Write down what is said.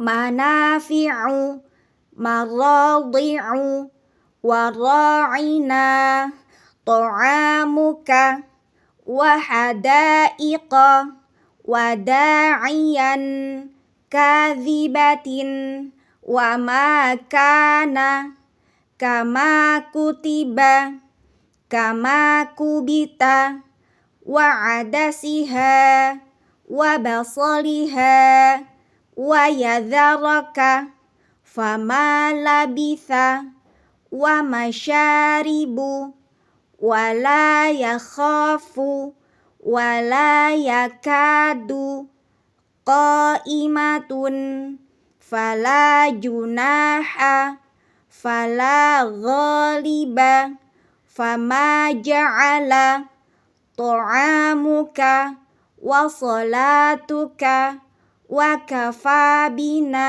manafi'u maradi'u wara'ina ta'amuka wahada'iqa wada'iyan kadhibatin wa makana kama kutiba kama kubita wa adasiha wa basaliha wa yadharaka fama labitha wa masyaribu wa la yakhafu wa la yakadu qaimatun fala junaha fala ghaliba fama ja'ala ta'amuka wa salatuka wa kafa bina